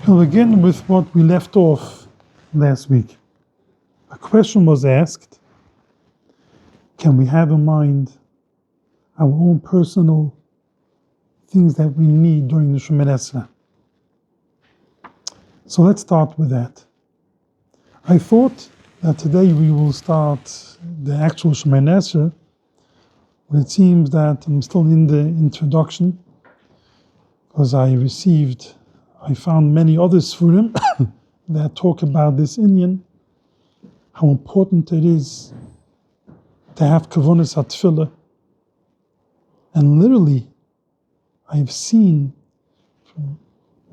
We'll begin with what we left off last week. A question was asked: can we have in mind our own personal things that we need during the Shemoneh Esrei? So let's start with that. I thought that today we will start the actual Shemoneh Esrei, but it seems that I'm still in the introduction, because I found many other Sfurim that talk about this inyan, how important it is to have Kavonas HaTfilah. And literally, I've seen from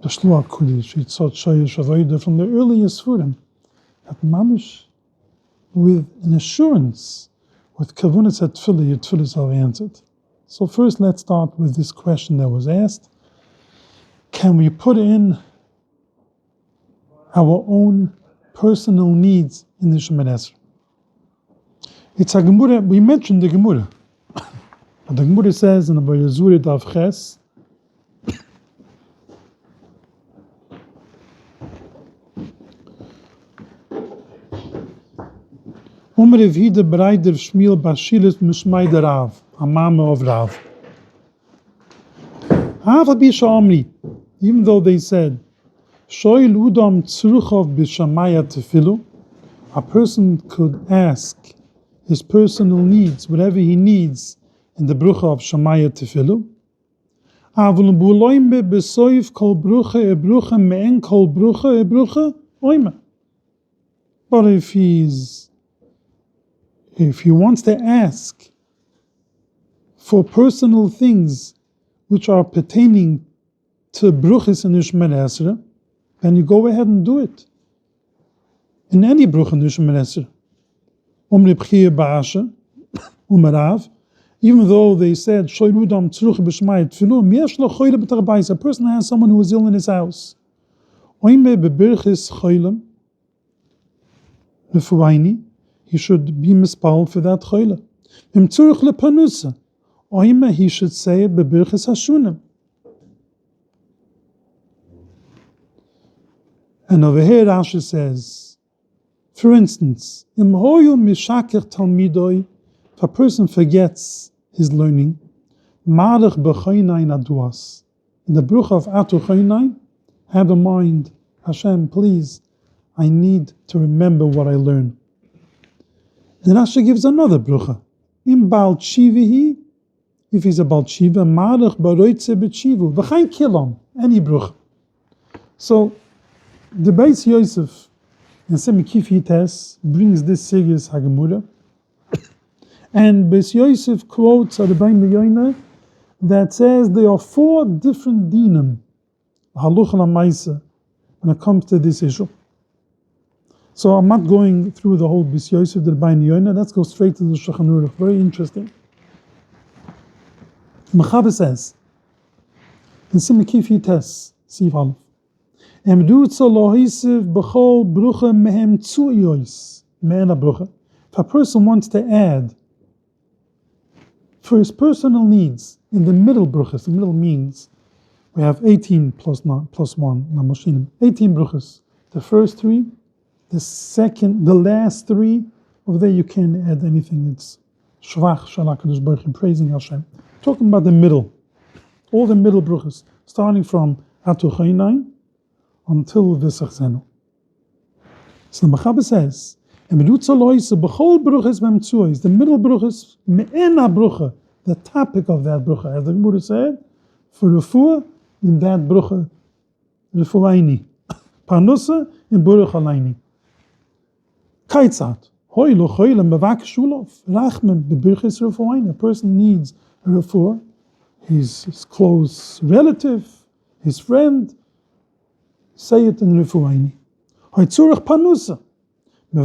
the Shluach Kodesh, Yitzhak Shoyesh Avodah, from the earliest Sfurim, that mamish, with an assurance, with Kavonas HaTfilah, your tefillahs are answered. So first, let's start with this question that was asked: can we put in our own personal needs in the Shemoneh Esrei? It's a Gemara, we mentioned the Gemara. The Gemara says in the Bayazuri Daf Ches, Rev Hida Breider Shmiel Bashilis Mishmai de Rav, a mama of Rav. Even though they said, Shoil Udam Tzruchov B'Shamaya Tefilu, a person could ask his personal needs, whatever he needs, in the brucha of Shamaya Tefilu. Avul Buloime Besoif Kol Brucha Ebrucha Me'en Kol Brucha Ebrucha Oime. But if he wants to ask for personal things which are pertaining to bruchas in Shemoneh Esrei, then you go ahead and do it. In any bruch in Shemoneh Esrei. B'chiyah ba'asha, Rav, even though they said, Shoyrudam tzruch b'shmai tfilu, miesh lo choyle b'tarbais, a person has someone who is ill in his house. Oime bebirchis choylem, lefuaini, he should be mispal for that choyle. Im tzruch lepanusa, oime, he should say it bebirchis hashunim. And over here Rashi says, for instance, Im hoyu mishaker talmidoi, if a person forgets his learning, marach b'choynain aduas, in the bruch of atu choynain, have in mind, Hashem, please, I need to remember what I learned. And Rashi gives another brucha. Im bal tshivihi, if he's a bal tshiva, marach b'roitze b'tshivu, v'chain kilom, any brucha. So, the Beis Yosef in Semikif Hites brings this serious Hagemura, and Beis Yosef quotes a Rabbeinu Yoina that says there are 4 different dinim, haluch la'maisa, when it comes to this issue. So I'm not going through the whole Beis Yosef, the Rabbeinu Yoina. Let's go straight to the Shulchan Aruch. Very interesting. Mechaber says in Semikif Hites, Siv Aleph, if a person wants to add for his personal needs in the middle bruchas, the middle means we have 18 plus 1, 18 bruchas. The first 3, the last 3, over there you can't add anything. It's Shvach Shalach Kadosh Baruch Hu, praising Hashem. Talking about the middle, all the middle bruchas, starting from Atu Chainain until V'sach Zenu. So the Mechaber says, the middle bruchas, me'ena brucha, the topic of that brucha, as the Gemara said, for refuah, in that brucha, refuaini, panusa, in buruch alayni. Kaitzat, hoi lo choylem bevak shulov, rachmen bebirchis refuaini. A person needs a refuah, his close relative, his friend, say it in refuaini. Hoi tzurach panusa, he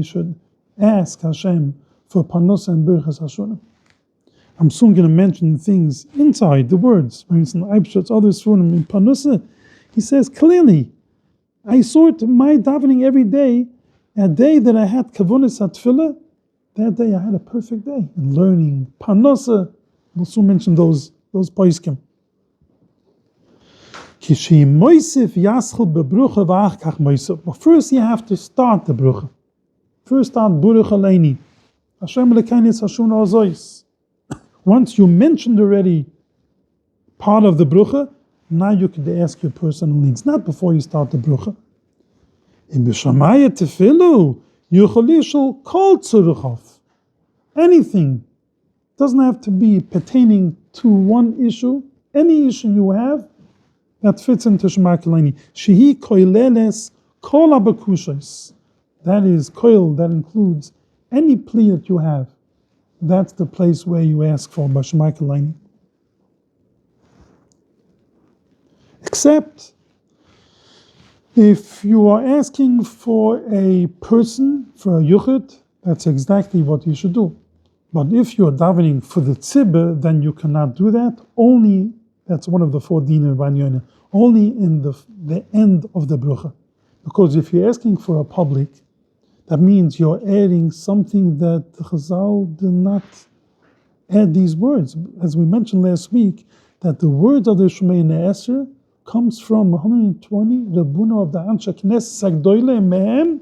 should ask Hashem for panusa and birchas hashunim. I'm soon going to mention things inside the words. For instance, Eibshat's other sfurim in panusa, he says clearly, I saw it in my davening every day, a day that I had kavunas atfilah, that day I had a perfect day in learning panusa. We'll soon mention those poiskim. But first you have to start the brucha. First start Baruch Aleini. Hashem Elokeinu Hashun Ozois. Once you mentioned already part of the brucha, now you could ask your personal needs, not before you start the brucha. In B'Shamayah Tefilos, Yuchalishal Kol Tzuruchov. Anything doesn't have to be pertaining to one issue. Any issue you have that fits into Shema Kelaini. Shehi koileles kol abakushos. That is koil, that includes any plea that you have. That's the place where you ask for Shema Kelaini. Except if you are asking for a person, for a yuchid, that's exactly what you should do. But if you're davening for the tzibur, then you cannot do that. Only, that's one of the 4 dinim b'anyoina, only in the end of the brucha. Because if you're asking for a public, that means you're adding something that the Chazal did not add these words. As we mentioned last week, that the words of the Shemay Ne'eser comes from 120 Rabbuna of the Anshe Knesset Sagdoyle Mehem,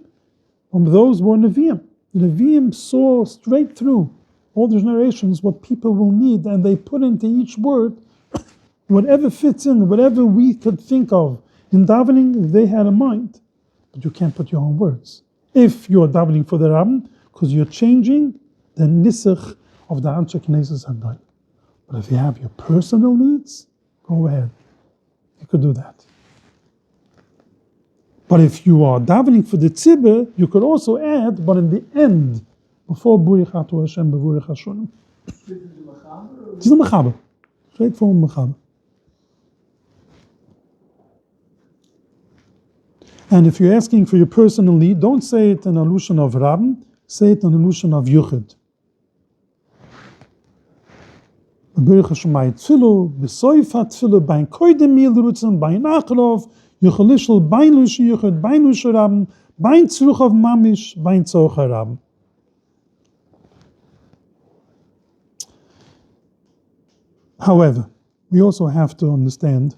from those were Nevi'im. The Nevi'im saw straight through all the generations what people will need, and they put into each word whatever fits in, whatever we could think of. In davening, they had a mind, but you can't put your own words. If you're davening for the Rabbin, because you're changing the nisach of the Anshe Knesset Sagdoyle. But if you have your personal needs, go ahead. You could do that. But if you are davening for the tzibur, you could also add, but in the end, before Burichatu Hashem B'Vurich Hashunim. This is a mechaber. Straightforward mechaber. And if you're asking for your personal need, don't say it in allusion of Rabbin, say it in allusion of Yuchid. B'Vurich Hashem Tfilu, B'Soifa Tfilu, Bain Koidem Mil Rutzen, Bain Achrov, Yuchalishal, Bain Lushi Yuchid, Bain Lushi Rabbin, Bain Tzruchav Mamish, Bain Tzocha Rabbin. However, we also have to understand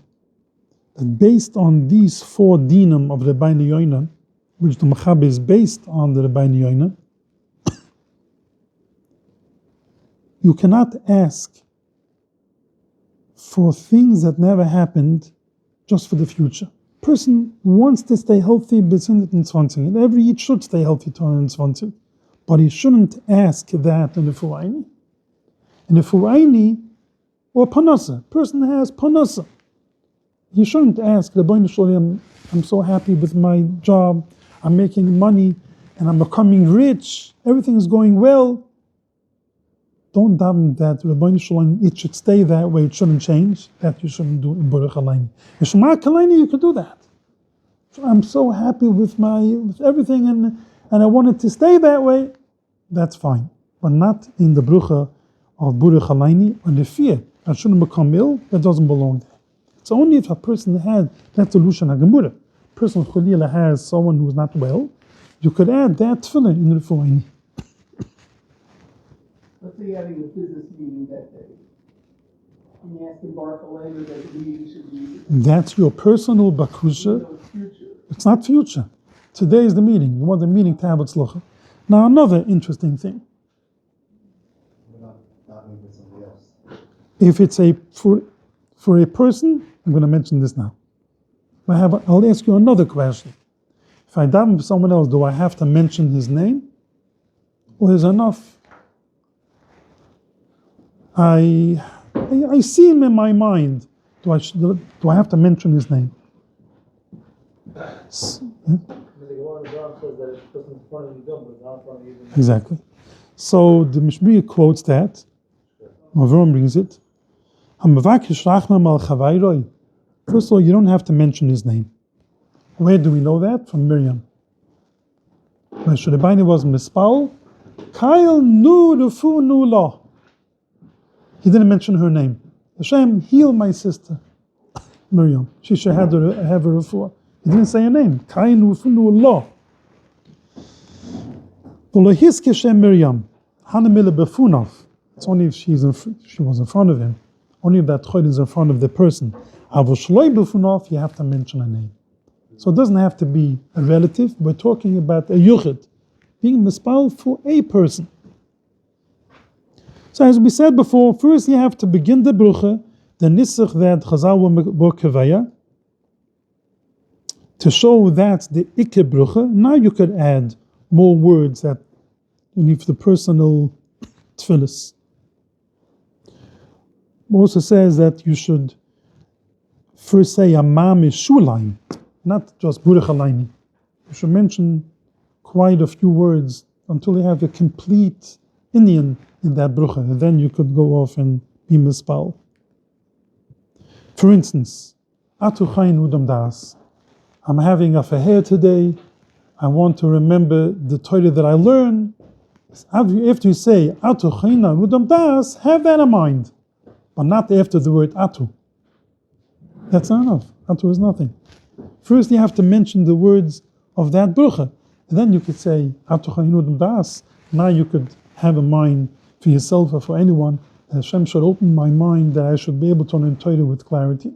that based on these 4 dinim of the Rabbeinu Yoina, which the Mechaber is based on the Rabbeinu Yoina, you cannot ask for things that never happened just for the future. Person wants to stay healthy bis 120, and every Yid should stay healthy to 120, but he shouldn't ask that in the Furaini. In the Furaini, or Panasa, person has Panasa. He shouldn't ask, Rabbeinu Shalom, I'm so happy with my job, I'm making money, and I'm becoming rich, everything is going well. Don't daven that Rabbeinu Shalom, it should stay that way, it shouldn't change. That you shouldn't do in Baruch Aleini. In Shema Kelaini, you could do that. So I'm so happy with everything, and I want it to stay that way. That's fine, but not in the brucha of Baruch Aleini, or the fear. I shouldn't become ill, that doesn't belong there. It's only if a person had that solution, a gemura. A person Cholila has someone who's not well, you could add that tefillah in the Refuaini. Let's say you're having a business meeting that day. And you ask him Baruch Aleinu that the meeting should be. That's your personal bakusha. It's not future. Today is the meeting. You want the meeting to have its locha. Now another interesting thing. If it's for a person, I'm going to mention this now. I'll ask you another question. If I daven for someone else, do I have to mention his name? Or is enough? I see him in my mind. Do I have to mention his name? Exactly. So the Mishmir quotes that. Avram brings it. First of all, you don't have to mention his name. Where do we know that? From Miriam. When Shrebaini was mispal, Kyle nu rufu nu la. He didn't mention her name. Hashem, heal my sister, Miriam. She should have a refuah. He didn't say her name. Kyle nu rufu nu la. V'lohiske Shem Miriam. Hanamila befunov. It's only if she was in front of him. only if that chod is in front of the person. Avo shloi b'funav, you have to mention a name. So it doesn't have to be a relative. We're talking about a yuchid, being mispal for a person. So as we said before, first you have to begin the brucha, the nisach that Chazal were kavaya, to show that's the ikke brucha. Now you could add more words that you need for the personal Tefilos. Also says that you should first say Amam is Shulaim, not just Burech Alayni. You should mention quite a few words until you have a complete Indian in that brucha, and then you could go off and be mispal. For instance, Atu Chayin Udam Das. I'm having a feher today. I want to remember the Torah that I learned. After you say Atu Chayin Udam Das, have that in mind, but not after the word Atu. That's not enough. Atu is nothing. First, you have to mention the words of that brucha, and then you could say Atu Chayin Udam Das. Now you could have in mind for yourself or for anyone that Hashem should open my mind, that I should be able to learn Torah with clarity.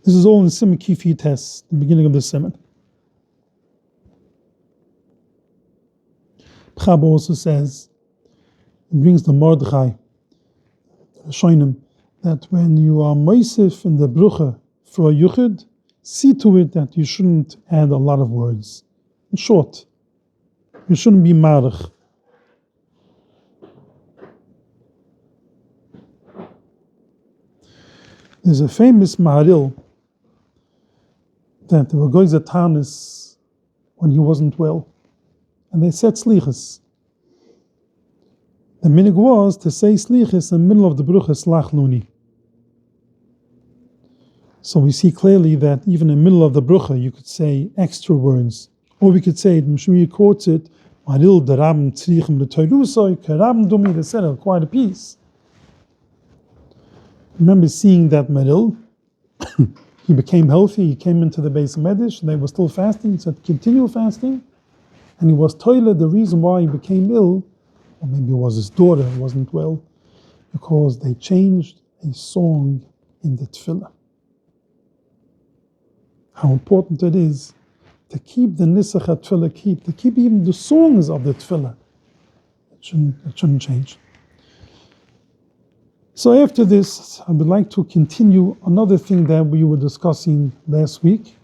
This is all in Simon Kifi test, the beginning of the Simon. Chab also says, it brings the Mordechai, showing him that when you are moisif in the brucha for a yuchid, see to it that you shouldn't add a lot of words. In short, you shouldn't be marich. There's a famous Maharil that there were guys at Tarnis when he wasn't well, and they said slichas. The minig was to say slichas in the middle of the brucha slach luni. So we see clearly that even in the middle of the brucha you could say extra words, or we could say it. Mishmi quotes it, Maharil daram tzrichim l'toirusoi karam dumi l'serel, quite a piece. Remember seeing that Maharil. He became healthy, he came into the Beis Medish, they were still fasting, he said, continue fasting. And he was toilet, the reason why he became ill, or maybe it was his daughter who wasn't well, because they changed a song in the tefillah. How important it is to keep the nisach tefillah, to keep even the songs of the tefillah. It shouldn't change. So after this, I would like to continue another thing that we were discussing last week,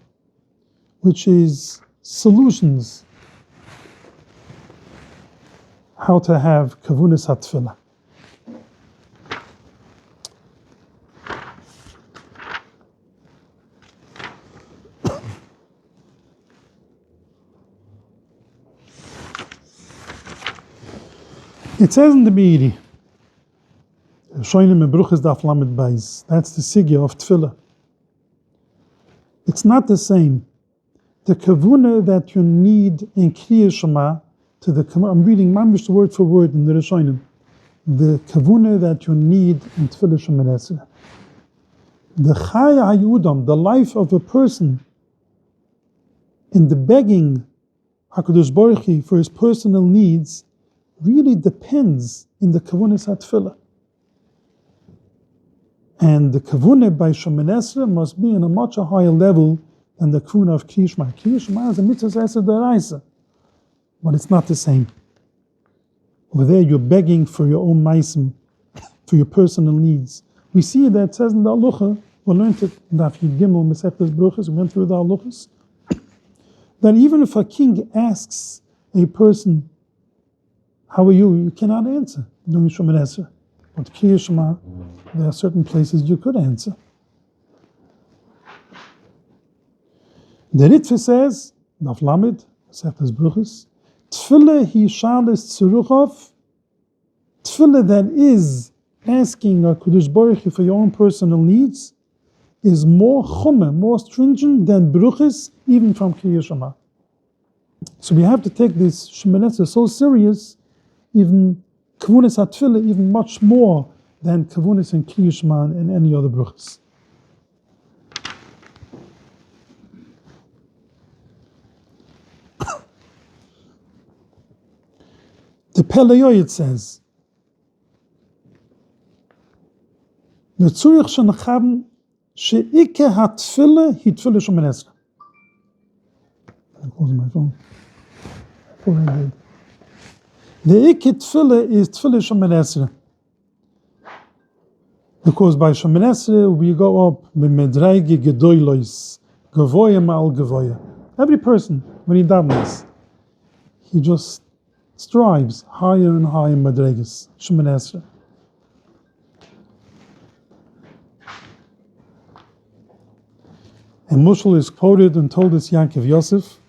which is solutions. How to have kavunas hatfilah. It says in the Be'iri, that's the sigya of tefillah. It's not the same. The kavuna that you need in Kriya Shema, I'm reading mamish word for word in the Rishonim. The kavuna that you need in Tefillah Shemoneh Esrei. The chaya hayudam, the life of a person, in the begging HaKadosh Baruch Hu for his personal needs, really depends in the kavunas hatfilah. And the kavuna by Shemoneh Esrei must be in a much higher level than the kavuna of Kriya Shema. Kriya Shema is a mitzvah esed deraisa, but it's not the same. Over there you're begging for your own maisim, for your personal needs. We see that it says in the Alucha, we learned it in Daf Yud Gimel, Mesechtes Bruchos, we went through the Aluchas, that even if a king asks a person, how are you? You cannot answer during Shemoneh Esrei. But Kriya Shema, there are certain places you could answer. The Ritva says, Daf Lamed, Mesechtes Bruchos, Tefillah hi shalis tzeruchov, tefillah that is asking HaKadosh Baruch Hu for your own personal needs, is more chomer, more stringent than bruchos, even from Kriya Shema. So we have to take this Shemoneh Esrei so serious, even kavunas hatfilah, even much more than kavunis and kiyushman and any other bruchas. The Peleyoyit says, "Mitzurich shenachavn she'ike hatfile hitfile shomen esra." I'm closing my phone. The ikke tfile is tfile shomen esra, because by shomen esra we go up b'medraigi gedoylois, gavoya ma'al gavoya. Every person, when he davens, he just strives higher and higher madregas, shomen esra. And Mushal is quoted and told us Yaakov Yosef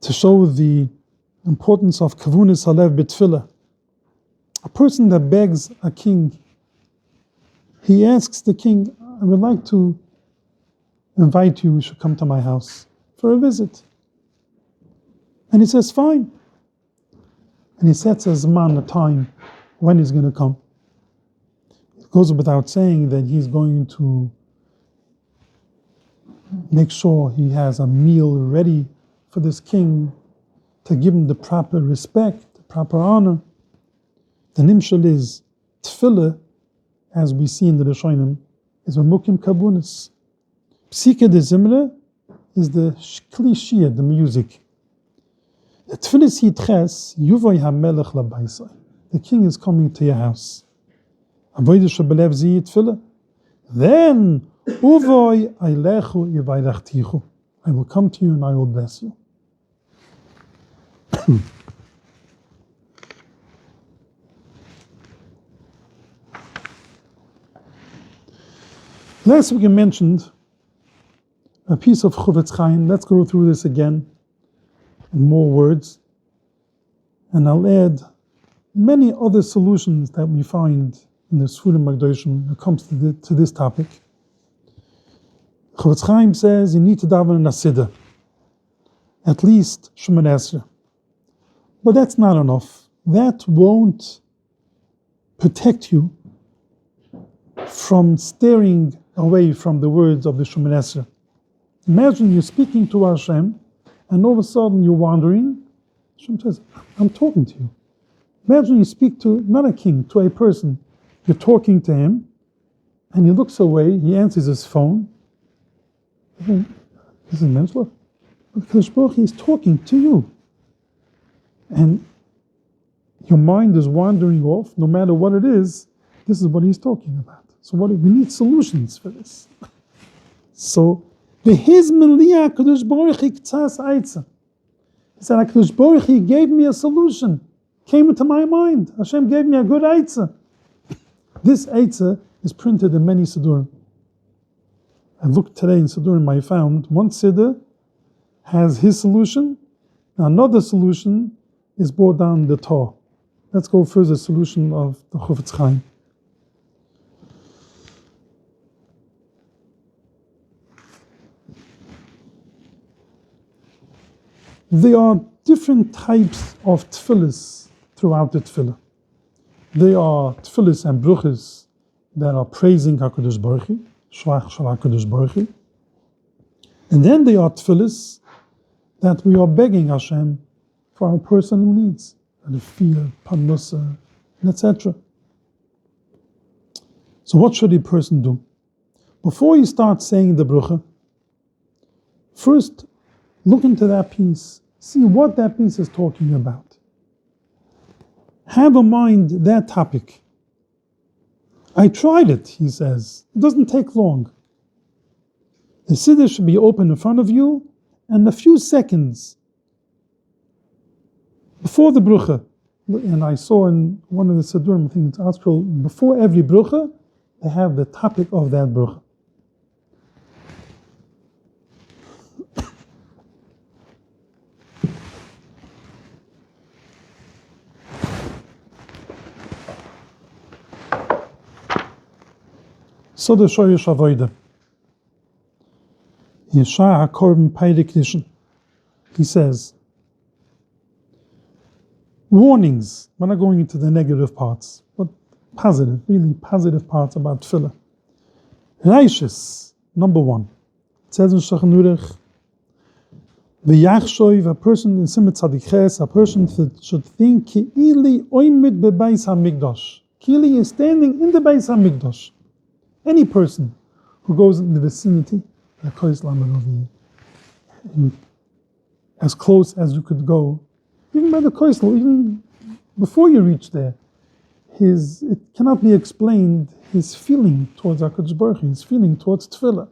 to show the importance of kavunis halev b'tfilah. A person that begs a king, he asks the king, "I would like to invite you should come to my house for a visit." And he says, "Fine." And he sets a zman, a time, when he's going to come. It goes without saying that he's going to make sure he has a meal ready for this king to give him the proper respect, the proper honor. The nimshal is tefillah, as we see in the Rishonim, is a mukim kabunis. Psike de zimre is the klishia, the music. The tefillah hitches yuvoy hamelech labaisai. The king is coming to your house. Avoid shebelev zi tefillah. Then uvoy ailechu yivayrachtichu. I will come to you and I will bless you. Last week I mentioned a piece of Chofetz Chaim. Let's go through this again in more words. And I'll add many other solutions that we find in the Sfurim Magdoshim when it comes to this topic. Chofetz Chaim says you need to daven in a siddur, at least Shemoneh Esrei. But that's not enough. That won't protect you from staring away from the words of the Shemoneh Esrei. Imagine you're speaking to Hashem, and all of a sudden you're wandering. Hashem says, "I'm talking to you." Imagine you speak to, not a king, to a person. You're talking to him, and he looks away, he answers his phone. This is mental. But Kadosh Baruch Hu is talking to you. And your mind is wandering off, no matter what it is, this is what he's talking about. So we need solutions for this. So, Behiz Meliyah Kadosh Baruch Hu K'tzas Eitza. He said, Kadosh Baruch Hu gave me a solution, came into my mind. Hashem gave me a good Eitza. This Eitza is printed in many Siddurim. I looked today in Siddurim, I found one Siddur has his solution, another solution is brought down the Torah. Let's go first the solution of the Chofetz Chaim. There are different types of tefillahs throughout the tefillah. There are tefillahs and bruchas that are praising HaKadosh Baruch Hu, Shvach Shel HaKadosh Baruch Hu. And then there are tefillahs that we are begging Hashem for our personal needs, the fear, parnasa, etc. So what should a person do? Before you start saying the brucha, first look into that piece, see what that piece is talking about. Have in mind that topic. I tried it, he says. It doesn't take long. The siddur should be open in front of you, and a few seconds before the brucha, and I saw in one of the siddurim, I think it's article, before every brucha, they have the topic of that brucha. So the Shoyesh Avodah, Yeshua HaKorban Peirik Nishan, he says, warnings. We're not going into the negative parts, but positive, really positive parts about tefillah. Righteous, number one. It says in Shulchan Aruch, V'yachshoiv, a person in Simet Tzadikhes, a person should think, Ki'ili oimid bebeis hamikdash. Ki'ili is standing in the Beis Hamikdash. Any person who goes in the vicinity, as close as you could go, even by the Koisel, even before you reach there, it cannot be explained, his feeling towards HaKadosh Baruch Hu, his feeling towards Tefillah.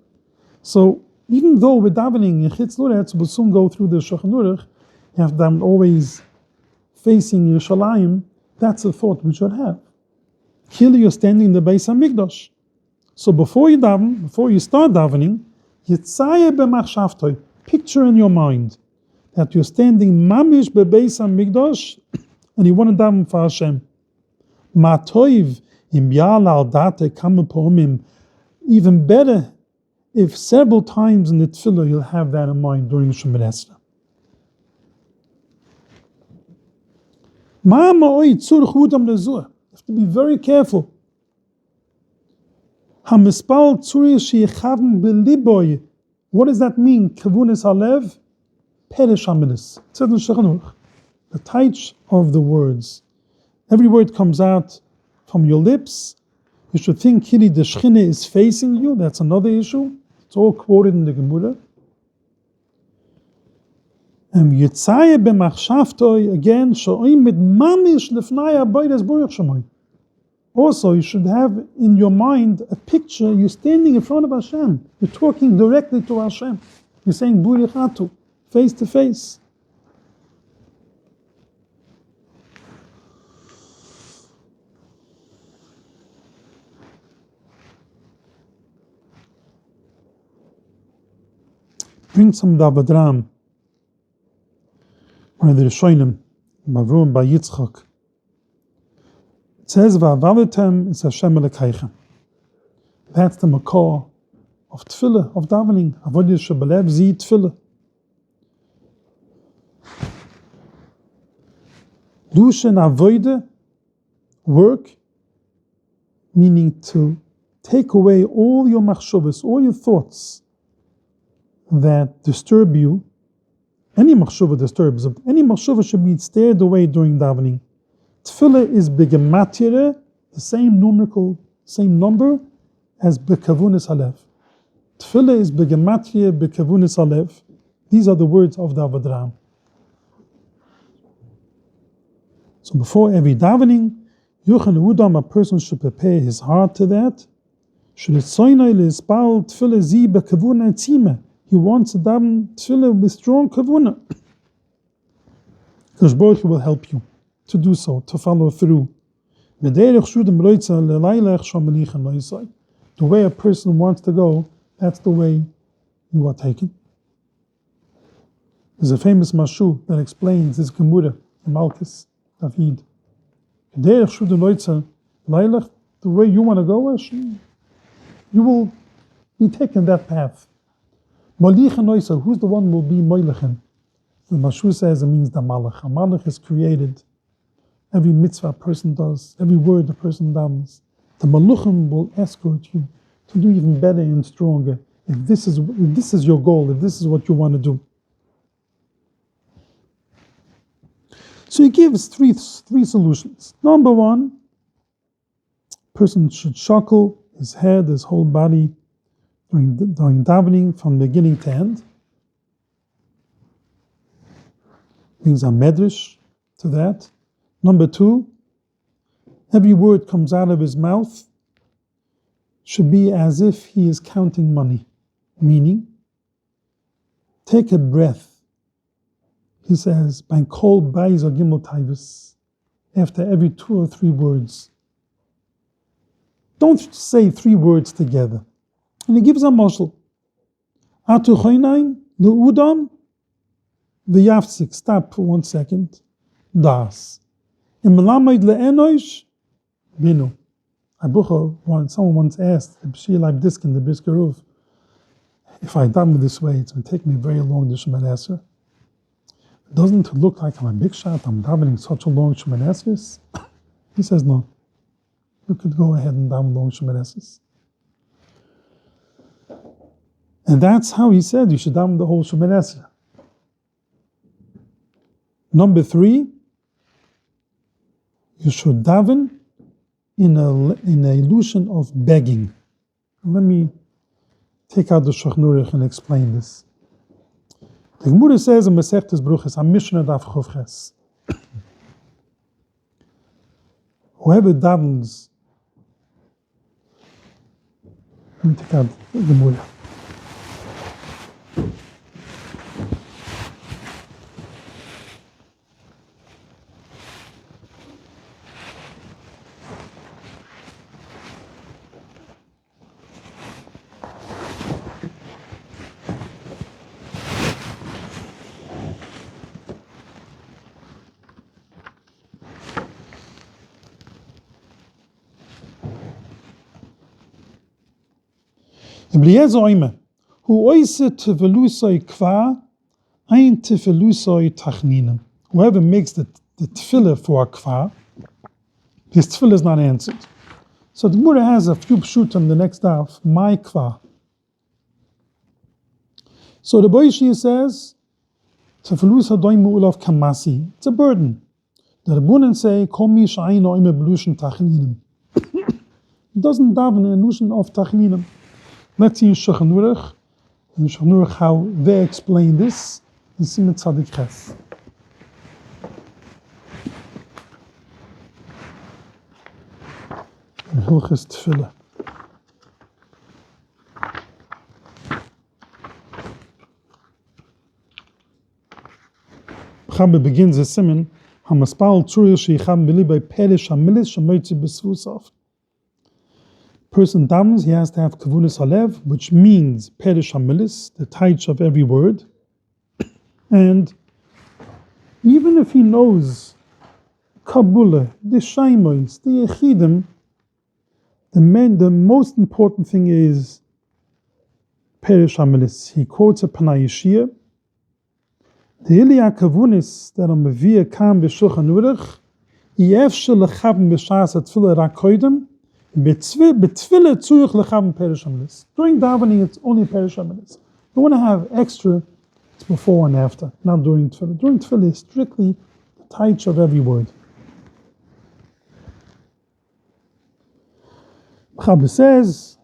So, even though we're davening in Chitz Luretz, we'll soon go through the Shulchan Aruch, you have them always facing Yerushalayim, that's a thought we should have. Clearly you're standing in the Beis HaMikdash. So before you daven, before you start davening, Yitzayeh b'machshavtoi, picture in your mind that you're standing mamish bebeis hamikdash and you want to daven for Hashem. Ma'toiv im yal al date kama po'omim. Even better if several times in the tefillah you'll have that in mind during Shemoneh Esrei. You have to be very careful. What does that mean? Kavunis halev, perish haminis. It says in Shulchan Aruch, the taich of the words. Every word comes out from your lips. You should think Kili the Shechina is facing you. That's another issue. It's all quoted in the Gemara. And Yitzayeh b'machshavtoi, again, sho'im mit mamish lefnai habayis baruch shemai. Also, you should have in your mind a picture, you're standing in front of Hashem. You're talking directly to Hashem. You're saying Burichatu, face to face. Bring some Davadram. One of the Rishonim, Mavrum by Yitzchak. It says, Va'avaletem is Hashem Elokechem. That's the makor of tefillah, of davening. Avodah shebelev zi tefillah. Lushen avodah, work, meaning to take away all your machshavos, all your thoughts that disturb you. Any machshava disturbs, any machshava should be stared away during davening. Tefillah is begematire, the same number as bekavunis halev. Tefillah is begematire bekavunis halev. These are the words of the Avadram. So before every davening, Yuchan Udam, a person should prepare his heart to that. Should it soinai le'espal tefillah zi bekavuna tzimah. He wants to daven tefillah with strong kavuna. Because Baruch Hu will help you to do so, to follow through. The way a person wants to go, that's the way you are taken. There's a famous Mashu that explains this Gemara in Malchus, David. The way you want to go, you will be taken that path. Who's the one who will be Moilechem? The Mashu says it means the Malach. A Malach is created. Every mitzvah a person does, every word a person does, the Maluchim will escort you to do even better and stronger. If this is your goal, if this is what you want to do. So he gives three solutions. Number one, person should shackle his head, his whole body during davening from beginning to end. Brings a medrash to that. Number two, every word comes out of his mouth should be as if he is counting money. Meaning, take a breath. He says, "By kol bayis or gimel taivus," after every 2 or 3 words. Don't say 3 words together. And he gives a mashal. Atu choinain le'udam v'yafsik. Stop for 1 second. Das. In Melamed le'enosh binu. Someone once asked the B'shir Diskin, the Brisker Roof, if I daven this way, it's going to take me very long to Shemoneh Esrei. Doesn't it look like I'm a big shot? I'm davening such a long Shemoneh Esrei? He says no. You could go ahead and daven long Shemoneh Esrei. And that's how he said you should daven the whole Shemoneh Esrei. Number 3, you should daven in an illusion of begging. Let me take out the Shulchan Aruch and explain this. The Gemara says in Masechtas Bruchos, Mishnah Daf Chof Ches, whoever davens, let me take out the Gemara. Whoever makes the tefillah for a kva, his tefillah is not answered. So the Gemara has a few pshut on the next daf, my kva. So the Boishi says, Tefilos hadoim mu'ulav kamasi. It's a burden. The Rabbanan say, Kol mi sha'ayno ime belushin tachninim. It doesn't daven an illusion of tachninim. Let's see in Shulchan Aruch, how they explain this in Siman Tzadik Ches. In Hilchos Tefillah. Chabbe begins the Siman, Hamaspal Tzuril Sheicham B'libay Perish Hamilis Shemoitzi B'Svusav. Person davens, he has to have kavunas halev, which means perish hamilis, the taich of every word. And even if he knows kabula, the shaimois, the yechidim, the most important thing is perish hamilis. He quotes a Panay Yeshia. The Ilya kavunis that are mevia kam b'shulchan aruch, yefshel lechavim b'shas atfilah rakoidem. During davening, it's only perish hamilis. You want to have extra, it's before and after, not during tefillah. During tefillah, it's strictly the taich of every word. Chabbe says,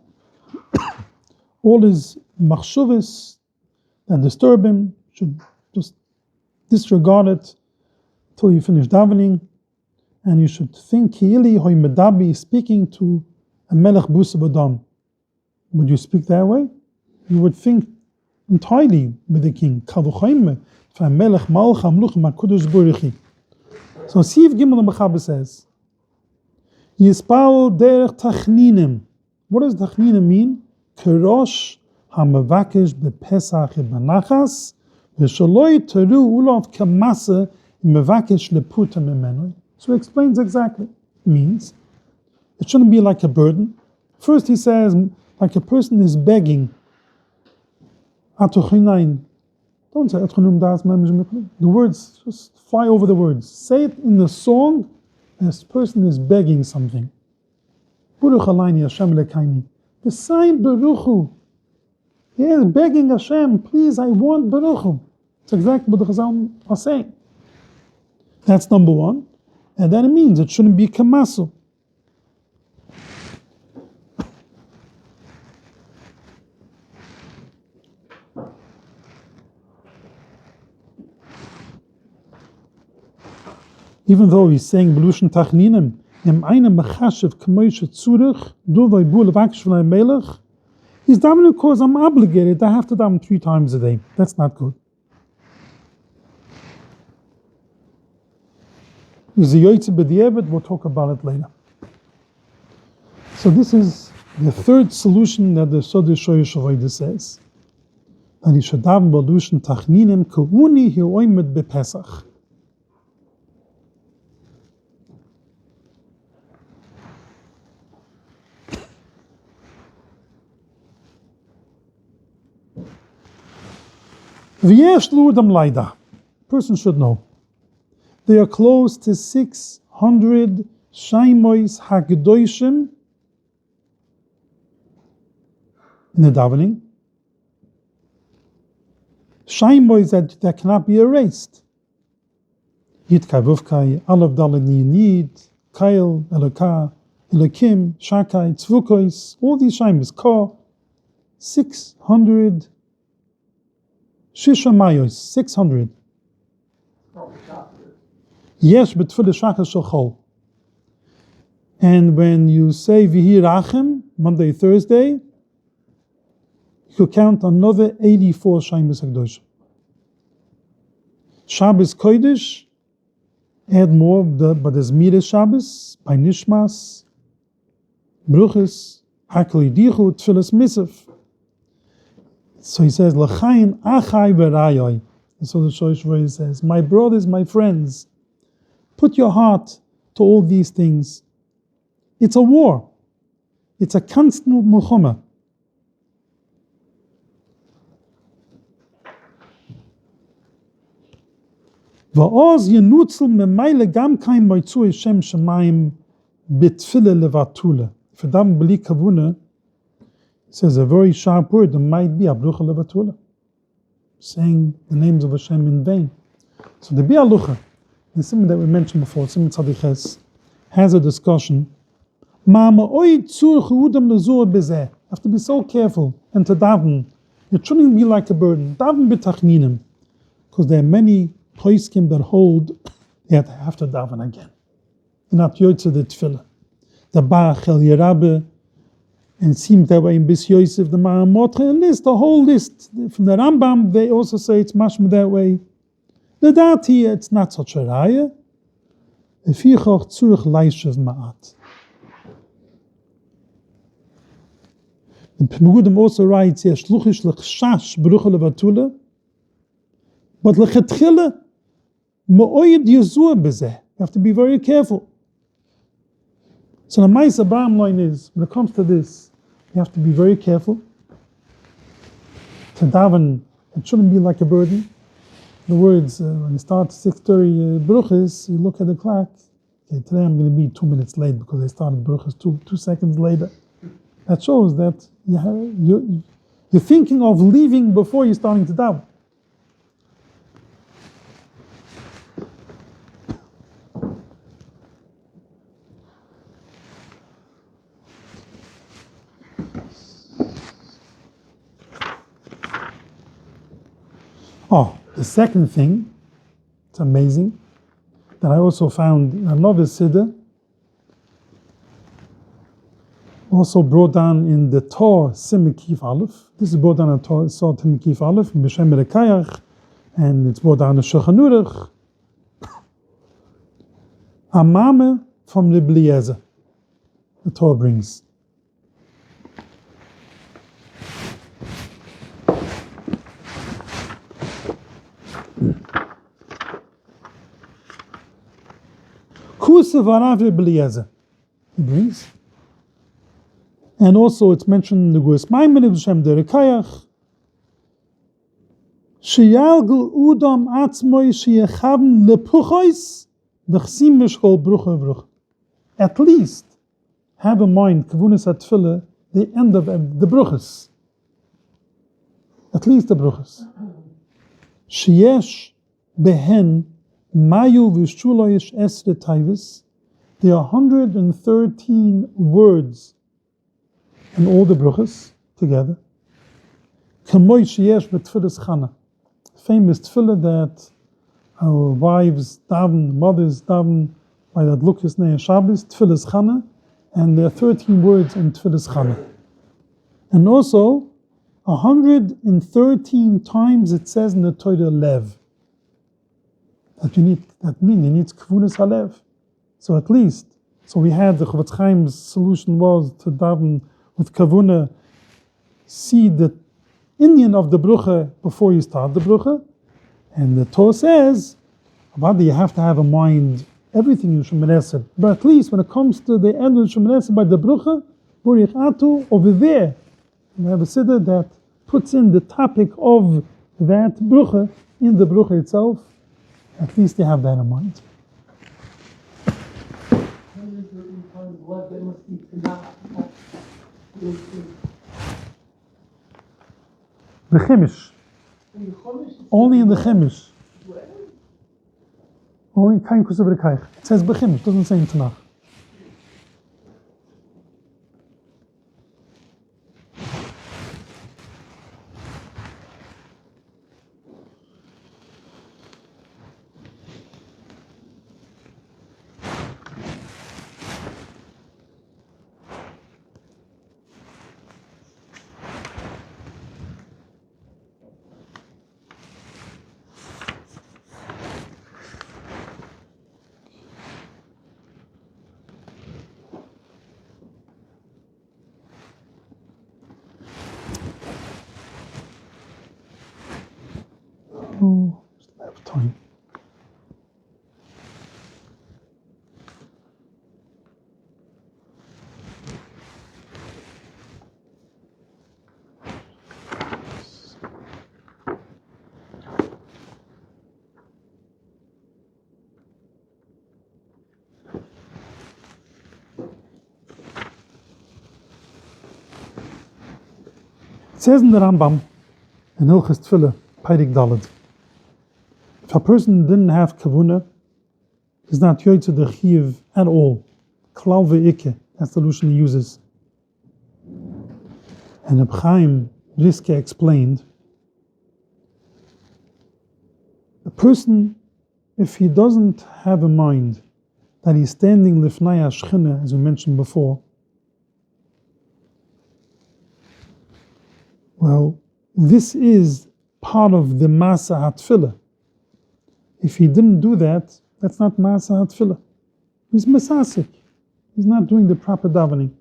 all his machshuvas that disturb him, should just disregard it till you finish davening. And you should think, Ki'ili hoy medabi, speaking to a melech busav adam. Would you speak that way? You would think entirely with the king. Kavuchayme, for melech malcha amluch makudosh burichi. So Siv Gimel Mechaber says, Yispal derech tachninim. What does tachninim mean? Kerosh hamavakesh bepesach benachas, v'shaloi teru ulav kamasa mevakesh leputa memenu. So he explains exactly. It means it shouldn't be like a burden. First he says, like a person is begging. Don't say the words, just fly over the words. Say it in the song, this person is begging something. Baruch Alayni Hashem lekaini. The same Baruchu. He is begging Hashem, please, I want Baruchu. It's exactly what the Chazal are saying. That's number one. And then it means it shouldn't be kamasu. Even though he's saying belushin tachninim, im einem mechashev k'moishe tzurich, duvay bul v'akshvlay melech, he's davening because I'm obligated. I have to daven 3 times a day. That's not good. Is the Yoitze B'di'evet, we'll talk about it later. So this is the third solution that the Sodei Shoyesh Avodah says. That he should daven belushin tachninim k'uni hi'oimed b'Pesach. V'yesh l'udam laida. person should know. They are close to 600 Shaimois HaGedoshim in the davening. Shaimois that cannot be erased. Yitkai Vuvkai, Aleph Dalet Niyid, Kail, Elokah, Elokim, Shakai, Tzvukois, all these Shaimois, Ka, 600 Shisha Mayos, 600. Yes, but for the Shachar Shachol. And when you say Vihi Rachem, Monday, Thursday, you could count another 84 Shaimos HaKadoshim. Shabbos Kodesh, add more, but there's Midas Shabbos, by Nishmas, Bruches, Hakel Yidichu, Tefilos Misaf. So he says, L'chayin achai v'rayoi. And so the Shosh V'rei says, my brothers, my friends, put your heart to all these things. It's a war. It's a constant milchama. Va'oz yenutzel memayle gam kaim moitzu Hashem shemayim bitfile levatule. If a dam b'li kavuna, says a very sharp word, there might be a brucha levatula, saying the names of Hashem in vain. So the bi'alucha, the something that we mentioned before, Simon Tzadiches, has a discussion. You have to be so careful and to daven. It shouldn't be like a burden. Daven b'tachninim, because there are many poskim that hold you have to daven again. You're not yotze the tefillah. The Bach El Yerabbe, and it seems that way in Bis Yosef, the Ma'amotre, and this, the whole list. From the Rambam, they also say it's mashma that way. The dat here, it's not such a raya. Efichoch tzurich leishev ma'at. The Pnegudim also writes here, shluchish l'chshash berucha levatula, but l'chetchila ma'oyed yezua bezeh. You have to be very careful. So the Maisa bottom line is, when it comes to this, you have to be very careful. To daven, it shouldn't be like a burden. The words, when you start 6:30 bruches, you look at the clock. Okay, today I'm going to be 2 minutes late because I started bruches 2 seconds later. That shows that you're thinking of leaving before you're starting to daven. Oh, the second thing, it's amazing, that I also found in another Siddur, also brought down in the Torah Simek Kif Aleph. This is brought down in Torah Simek Kif Aleph, in B'Shem Merekayach, and it's brought down in Shulchan Aruch. Amame from the Eliezer, the Torah brings. He brings. And also it's mentioned in the Gus Maimon of Shem Derekayach. Sheyalgul Udam Atzmoy Sheyechavn Lepuchois Bechsim Mishkol Brucha Bruch. At least have in mind Kavunis Atfila, the end of the Bruches. At least the Bruches. Sheyesh Behen Mayu Vishuloish Esre Taivis. There are 113 words in all the bruches together. Kamoy sheyesh b'tfilas chana. Famous tefillah that our wives daven, mothers daven by that Lukas Ney Shabbos, tfilas chana, and there are 13 words in tfilas chana. And also, 113 times it says in the Torah lev. That means you need kvunas halev. So at least, so we had the Chofetz Chaim's solution was to daven with kavuna, see the Indian of the brucha before you start the brucha, and the Torah says, about you have to have in mind everything in Shemoneh Esrei. But at least when it comes to the end of Shemoneh Esrei by the brucha, Borich Atu, over there, we have a siddur that puts in the topic of that brucha in the brucha itself, At least you have that in mind. Blood that must be Tanakh. The Chimish. Only in the Chimish. Only kein Kusur B'Rekaich. It says B'Chimish, doesn't say in Tanakh. Oh, just have time. It says in the Rambam, in Hilchas Tefillah, Peirik Daled, if a person didn't have kavuna, he's not yoytze the chiv at all. Klau ve'ike, that's the solution he uses. And Reb Chaim Briske explained, a person, if he doesn't have a mind that he's standing lifnai hashchina, as we mentioned before, well, this is part of the Masa HaTfilah. If he didn't do that, that's not Masa HaTfilah. He's Masasik. He's not doing the proper davening.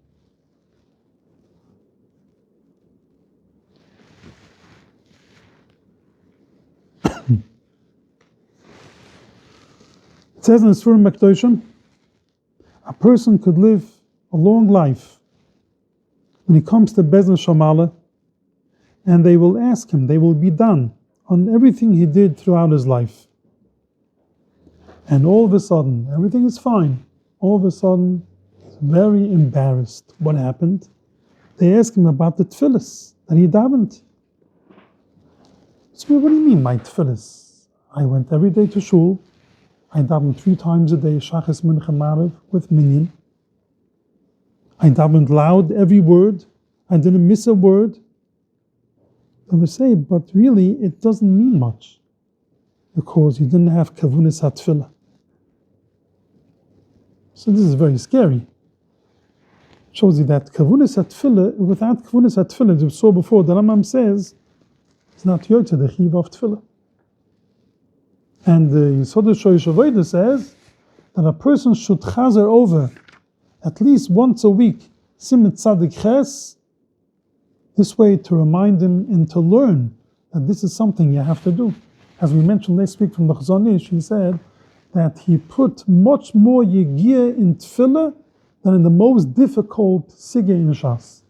It says in the Sfurim Mekdoshim, a person could live a long life. When he comes to Bezdin Shamala, and they will ask him, they will be done on everything he did throughout his life. And all of a sudden, everything is fine. All of a sudden, he's very embarrassed. What happened? They ask him about the tefillos that he davened. So what do you mean, my tefillos? I went every day to shul. I davened 3 times a day, Shachas Mincha Maariv, with minyan. I davened loud every word. I didn't miss a word. I would say, but really, it doesn't mean much, because you didn't have kavunis hatfilah. So this is very scary. It shows you that kavunis hatfilah, without kavunis hatfilah, as we saw before, the Rambam says, it's not yotze the chiv of tfilah. And the Yisod Shoyish Avodah says that a person should chazer over at least once a week, Simet Tzadik Ches, this way to remind him and to learn that this is something you have to do. As we mentioned last week from the Chazon Ish, he said that he put much more yegiyah in tefillah than in the most difficult sigeh in Shas.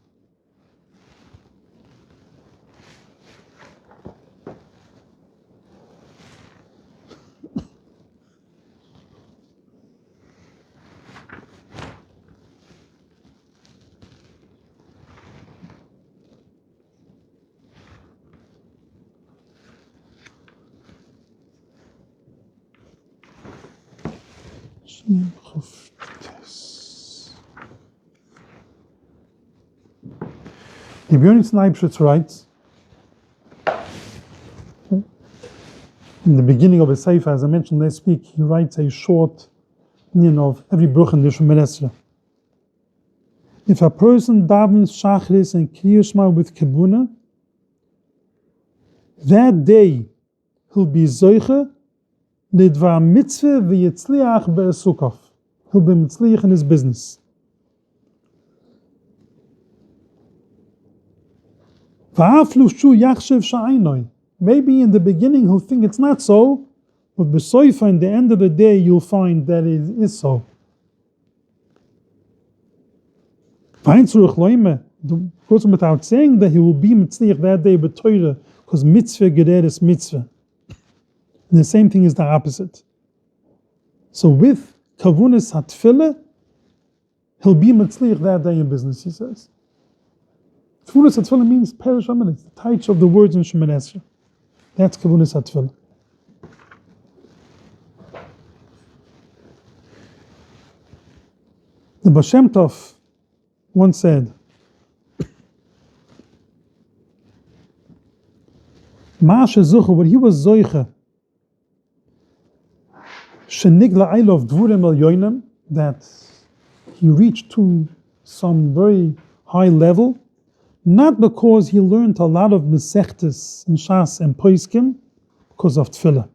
The Björn Sneipschutz writes, in the beginning of his Sefer, as I mentioned last week, he writes a short opinion of every bruch in the Shemar Esrei. If a person davens Shachris and Kriyas Shema with Kibuna, that day he'll be Zoiche Lidvar Mitzvah v'yitzliach be'esukov. He'll be mitzliach in his business. Maybe in the beginning he'll think it's not so, but b'soifa, in the end of the day, you'll find that it is so. It goes without saying that he will be mitzliach that day b'toira, because mitzvah gerer is mitzvah. And the same thing is the opposite. So with kavunis hatfila, he'll be matzliach that day in business, he says. Kavunis hatfila means perish the types of the words in Shemoneh Esrei. That's kavunis hatfila. The Baal Shem Tov once said, Ma'ashe Zucha, what he was Zoiche, Shenigla Eilov Dvurim El Yoinem, that he reached to some very high level, not because he learned a lot of Mesechtes in Shas and Poiskim, because of Tefillah.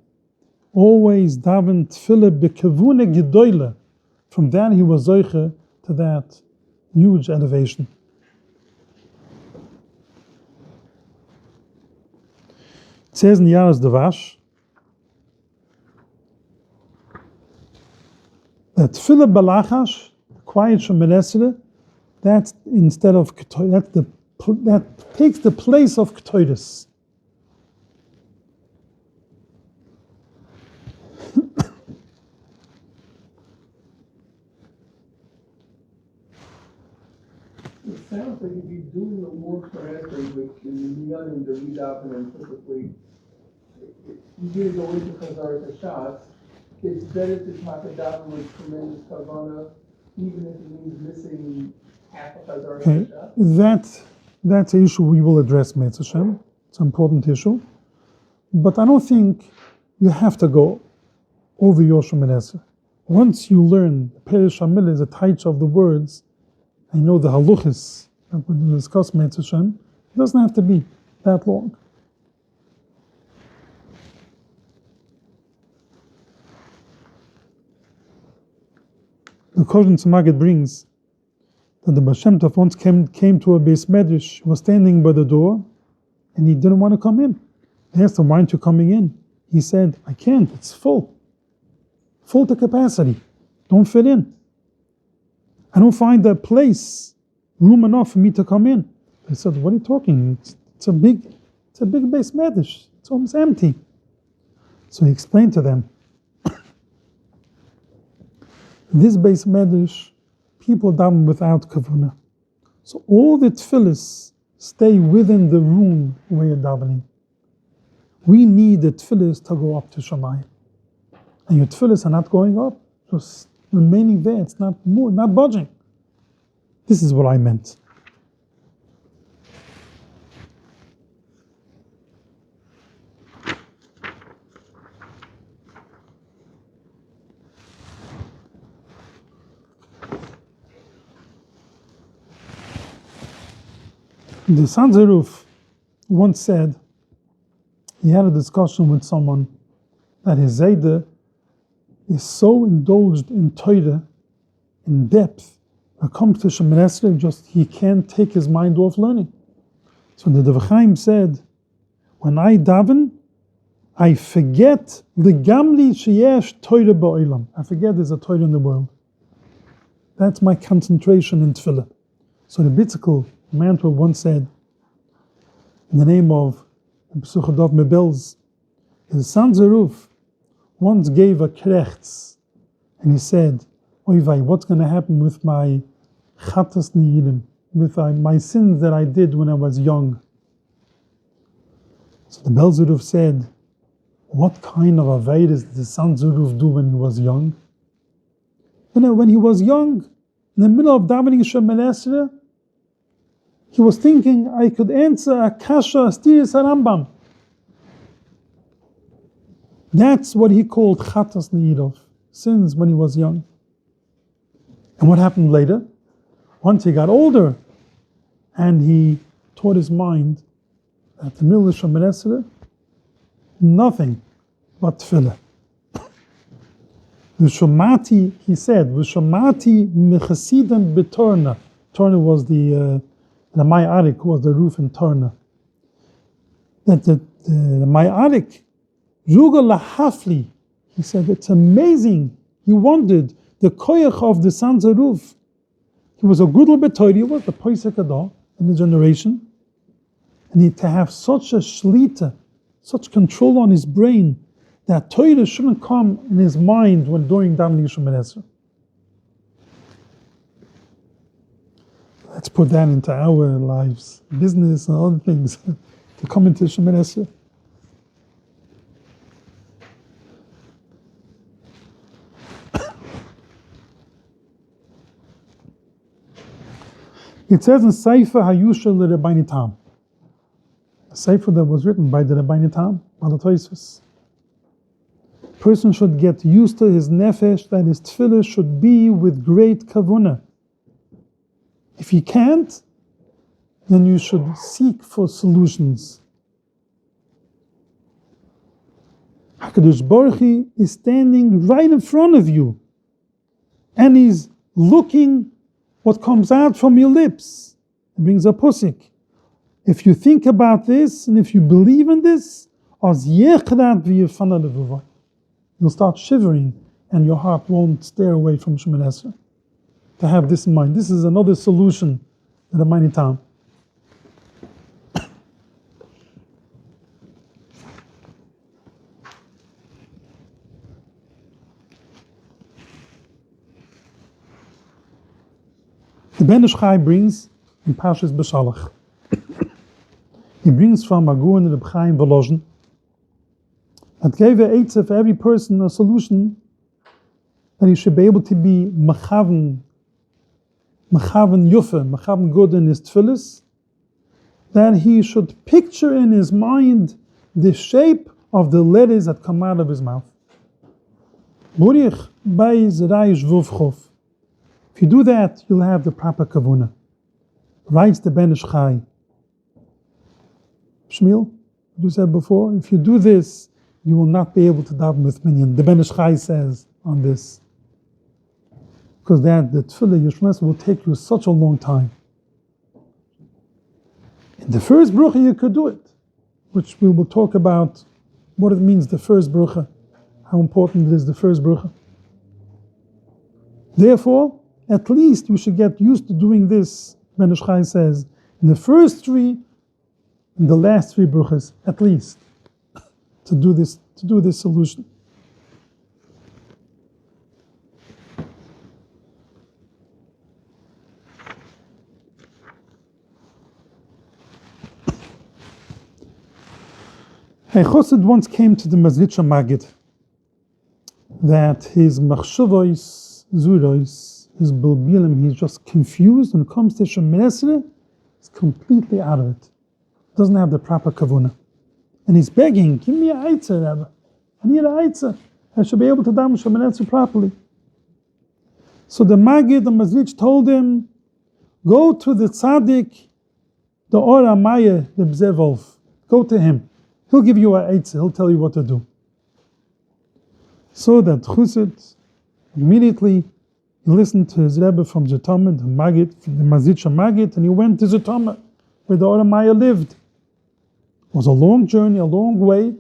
Always daven Tefillah bekavune gedoyle. From that he was Zoiche to that huge elevation. It says in Yaras Devash that Tefillah Balachash, quiet Shemoneh Esrei, that's instead of that takes the place of Ketores. It sounds like if you're doing the more Esrei, which in the Yonim, the redaven and typically, you didn't go into Chazar Shots, it's better to talk a daven with tremendous kavana, even if it means missing half a Chazar Shot. That's an issue we will address, Me'etz Hashem. It's an important issue. But I don't think you have to go over your Shemoneh Esrei. Once you learn Perish Hamil is the types of the words, I know the haluchis that we discuss, Me'etz Hashem, it doesn't have to be that long. The Kohen Tzemagid brings that the Baal Shem Tov once came to a Beis Medrash, was standing by the door, and he didn't want to come in. They asked him, why aren't you coming in? He said, I can't, it's full. Full to capacity. Don't fit in. I don't find that place room enough for me to come in. They said, what are you talking? It's a big Beis Medrash. It's almost empty. So he explained to them, this Beis Medrash, people daven without kavuna. So all the tefillos stay within the room where you're davening. We need the tefillos to go up to Shamayim. And your tefillos are not going up, just remaining there. It's not budging. This is what I meant. The Sanzeruf once said he had a discussion with someone that his Zayde is so indulged in Torah, in depth, when it comes to Shemoneh Esrei, just he can't take his mind off learning. So the Dov Chaim said, when I daven, I forget the gamli sheyesh Torah ba'olam. I forget there's a Torah in the world. That's my concentration in Tefillah. So the Bitzikl mantra once said, in the name of Psuchadov Mebels, his son Zeruf once gave a krechts, and he said, Oy vay, what's going to happen with my chatas niyidim, with my sins that I did when I was young? So the Bel Zeruf said, what kind of avedas did the son Zeruf do when he was young? When he was young, in the middle of davening Shemoneh Esrei, he was thinking, I could answer a kasha astiris Rambam. That's what he called chatas niyidov, sins when he was young. And what happened later? Once he got older, and he taught his mind that the middle of Shemoneh Esrei, nothing but tefillah. V'shomati, he said, V'shomati mechasidem betorna. Torna was the Ma'arik was the roof in Torna. That the Ma'arik, Yuga lahafli, he said, it's amazing. He wondered the koyach of the sons of roof. He was a good betoy, he was the Poisek Ador in the generation. And to have such a shlita, such control on his brain, that Torah shouldn't come in his mind when doing davening Shemoneh Esrei. Let's put that into our lives, business and other things, to come into Shemoneh Esrei. It says in Sefer Hayusha l'Rabbeinu Tam, a sefer that was written by the Rabbeinu Tam, by the Tosfos. Person should get used to his nefesh, that his tefillah should be with great kavanah. If he can't, then you should seek for solutions. HaKadosh Baruch Hu is standing right in front of you, and he's looking what comes out from your lips. It brings a pusik. If you think about this, and if you believe in this, you'll start shivering, and your heart won't stay away from Shemoneh Esrei. To have this in mind. This is another solution to the mighty time. The Ben Ish Chai brings in Parshas Beshalach. He brings from Agun and Reb Chaim Volozhin that gave a eitzah for every person a solution that he should be able to be machaven yufa, machaven good in his tefillas, that he should picture in his mind the shape of the letters that come out of his mouth. Burich Beis Reish Vuf Chof. If you do that, you'll have the proper kavuna. Writes the Ben Ish Chai. Shmuel, you said before, if you do this, you will not be able to daven with minyan. The Ben Ish Chai says on this. Because the tefillah Yishmas will take you such a long time. In the first brucha you could do it, which we will talk about what it means, the first brucha, how important it is, the first brucha. Therefore, at least you should get used to doing this, Ben Ish Chai says, in the first three, in the last three bruchas, at least, to do this solution. A chassid once came to the Mazritcha Maggid that his machshavos, zuros, his bilbilim, he's just confused when it comes to Shemoneh Esrei, he's completely out of it. Doesn't have the proper kavuna. And he's begging, give me a eitzah, Rabbi. I need a eitzah. I should be able to daven Shemoneh Esrei properly. So the Maggid, the Mazritch, told him, go to the tzaddik, the Or Amaya, the Bzevolf. Go to him. He'll give you a eitzah. He'll tell you what to do. So that chassid immediately he listened to his Rebbe from Zitama, the Maggid, the Mazritcha Maggid, and he went to Zitama, where the Or Amaya lived. It was a long journey, a long way,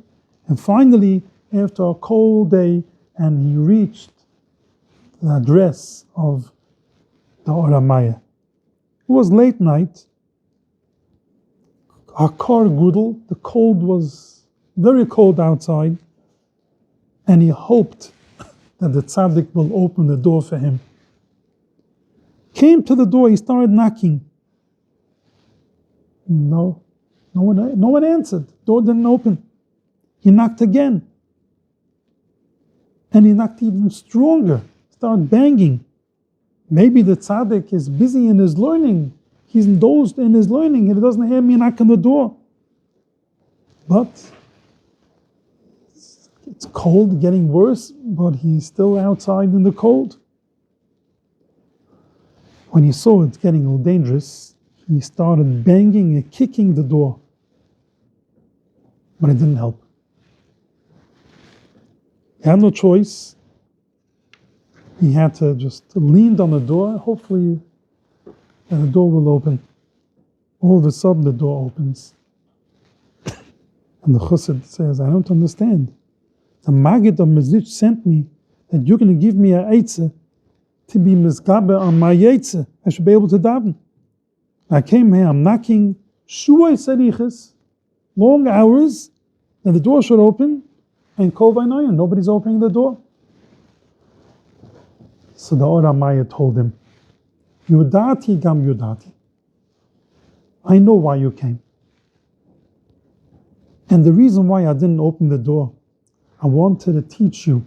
and finally, after a cold day, and he reached the address of the Or Amaya. It was late night. Akar Gudel, the cold was very cold outside, and he hoped that the tzaddik will open the door for him. Came to the door, he started knocking. No one answered. Door didn't open. He knocked again. And he knocked even stronger. Started banging. Maybe the tzaddik is busy in his learning. He's indulged in his learning and he doesn't hear me knock on the door. But it's cold, getting worse, but he's still outside in the cold. When he saw it's getting a little dangerous, he started banging and kicking the door. But it didn't help. He had no choice. He had to just lean on the door, hopefully the door will open. All of a sudden the door opens. And the chassid says, I don't understand. The Maggid of Mazritch sent me that you're going to give me a eitzah to be mizgaber on my eitzah. I should be able to daven. I came here, I'm knocking, shuai sariches, long hours, and the door should open, and Kol Vainoyan, nobody's opening the door. So the Or HaMaya told him, Yudati gam Yudati. I know why you came. And the reason why I didn't open the door, I wanted to teach you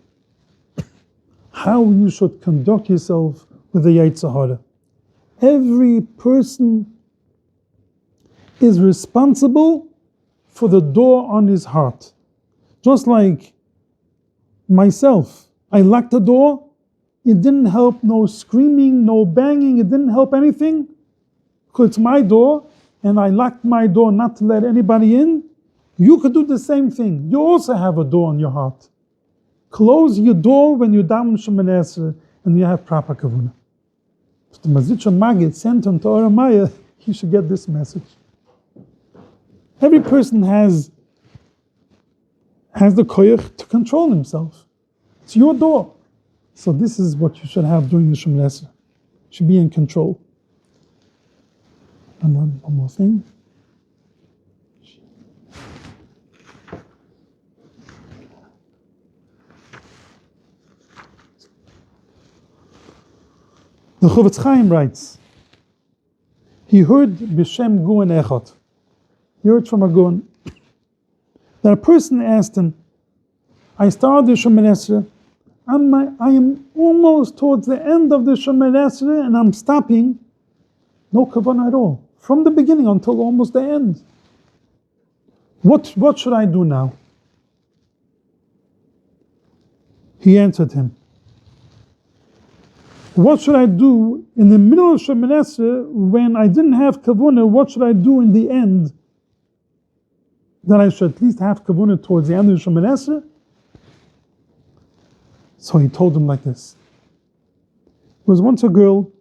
how you should conduct yourself with the Yetzer Hara. Every person is responsible for the door on his heart. Just like myself, I locked the door. It didn't help, no screaming, no banging, it didn't help anything. Because it's my door, and I locked my door not to let anybody in. You could do the same thing. You also have a door on your heart. Close your door when you're daven Shemoneh Esrei and you have proper kavuna. If the Mazitcha Magid sent him to Or HaMaya, he should get this message. Every person has the koyach to control himself. It's your door. So this is what you should have during the Shemoneh Esrei. You should be in control. And then one more thing. The Chofetz Chaim writes, he heard B'Shem Gun Echad. He heard from a Gun that a person asked him, I started the Shemoneh Esrei, I am almost towards the end of the Shemoneh Esrei and I'm stopping. No kavanah at all. From the beginning until almost the end. What should I do now? He answered him, what should I do in the middle of Shemoneh Esrei when I didn't have kavanah? What should I do in the end that I should at least have kavanah towards the end of the Shemoneh Esrei? So he told him like this. There was once a girl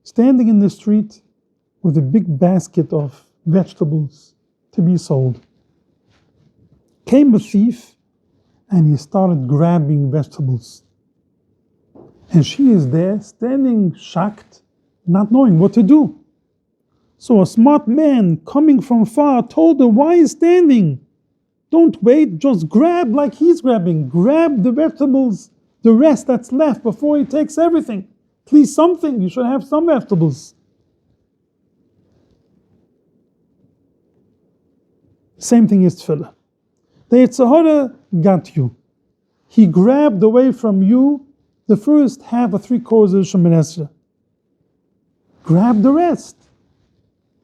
standing in the street with a big basket of vegetables to be sold. Came a thief and he started grabbing vegetables. And she is there standing shocked, not knowing what to do. So a smart man coming from far told her, why are you standing? Don't wait, just grab like he's grabbing. Grab the vegetables, the rest that's left before he takes everything. At least something, you should have some vegetables. Same thing is tefillah. The Yetzer Hara got you. He grabbed away from you the first half or 3/4 of the Shemoneh Esrei. Grab the rest.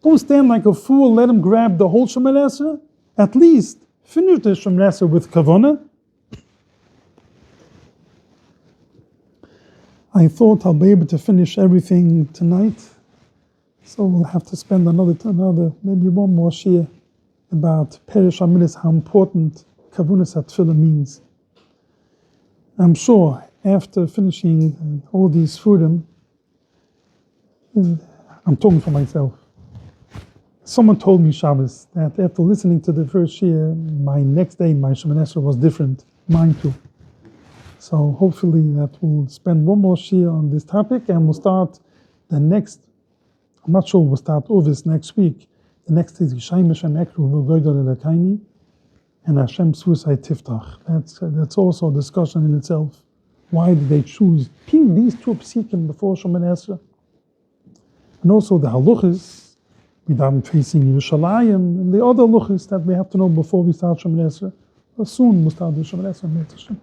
Don't stand like a fool, let him grab the whole Shemoneh Esrei. At least finish the Shemoneh Esrei with kavanah. I thought I'll be able to finish everything tonight, so we'll have to spend another maybe one more shir about Perish HaMidas, how important kavunas HaTefillah means. I'm sure after finishing all these frudim, I'm talking for myself. Someone told me Shabbos that after listening to the first shir, my next day, my Shemoneh Esrei was different. Mine too. So hopefully that we'll spend one more shir on this topic and we'll start the next, I'm not sure we'll start Uvis next week. The next is Yishayim Hashem Ekru V'Goydol Elakaini and Hashem Susai Tiftach. That's also a discussion in itself. Why did they choose these two psikim before Shemoneh Esrei? And also the halachas, we daven facing Yerushalayim, and the other halachas that we have to know before we start Shemoneh Esrei. Soon we'll start the Shemoneh Esrei.